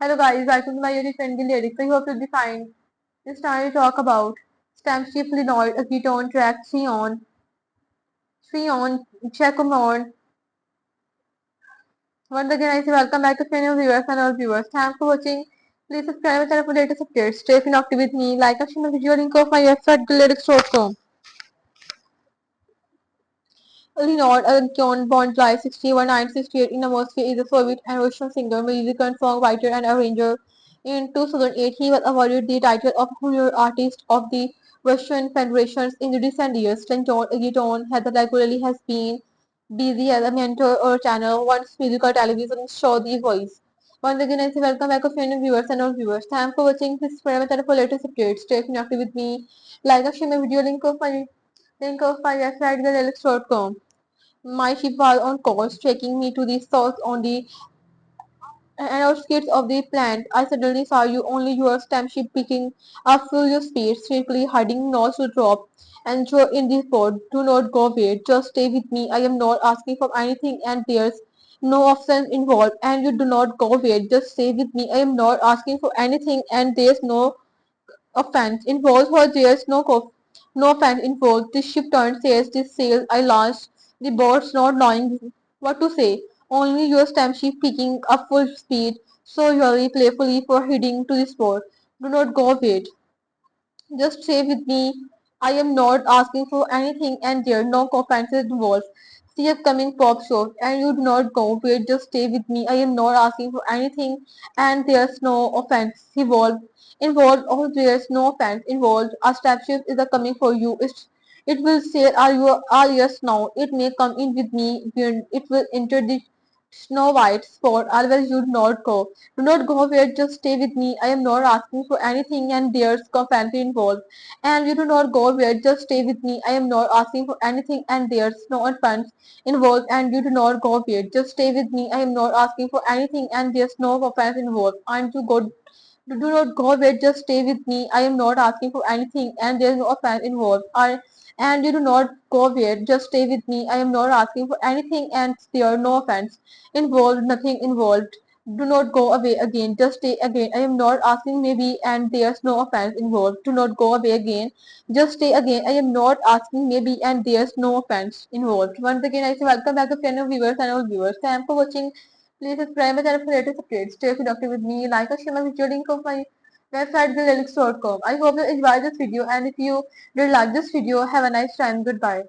Hello guys, welcome to my YouTube friendly lyrics. I hope you'll be fine. This time we talk about Stamp Shift Linoid, a Keton track 3 on, check 'em on. Once again I say welcome back to new viewers and all viewers. Thanks for watching. Please subscribe my channel for latest updates. Stay connected with me. Like and share my video link of my website lyrics.com. Leonard Alenkion, born July 61, 1968 in Moscow, is a Soviet and Russian singer, music and songwriter and arranger. In 2008, he was awarded the title of Junior Artist of the Russian Federation. In the recent years, Stenton Egiton has regularly has been busy as a mentor or channel one's musical television show The Voice. Once again, I say welcome back to new viewers and all viewers. Thanks for watching. Please subscribe my channel for latest updates. Stay connected with me. Like and share my video link of my website lyrics.com. My ship was on course, taking me to the south on the outskirts of the plant. I suddenly saw you, only your stamp ship picking up full your speed, swiftly hiding nose to drop. And you're in this port. Do not go away. Just stay with me. I am not asking for anything, and there's no offense involved. And you do not go away. Just stay with me. I am not asking for anything, and there's no offense involved. For there's no offense involved. The ship turned, says the sails I launched. The boats not knowing what to say. Only your stamp ship picking up full speed, so really playfully for heading to the spot. Do not go wait. Just stay with me. I am not asking for anything and there are no offenses involved. See upcoming pop shows and you do not go wait, just stay with me. I am not asking for anything and there's no offense involved or there's no offense involved. A step shift is a coming for you. It will say are you all yes now. It may come in with me. It will enter the Snow White spot. Otherwise you do not go. Do not go where, just stay with me. I am not asking for anything and there's fancy involved. And you do not go where, just stay with me. I am not asking for anything and there's no offense involved. And you do not go where, just stay with me. I am not asking for anything and there's no offense involved. And you go do not go away, just stay with me. I am not asking for anything and there is no offense involved. And you do not go away, just stay with me. I am not asking for anything and there are no offense involved, nothing involved. Do not go away again, just stay again. I am not asking maybe and there's no offense involved. Do not go away again, just stay again. I am not asking maybe and there's no offense involved. Once again, I say welcome back to channel viewers and all viewers. Thanks for watching. Please subscribe my channel for latest updates. Stay connected with me. Like and share my video link of my website thelelix.com. I hope you enjoyed this video and if you did like this video, have a nice time. Goodbye.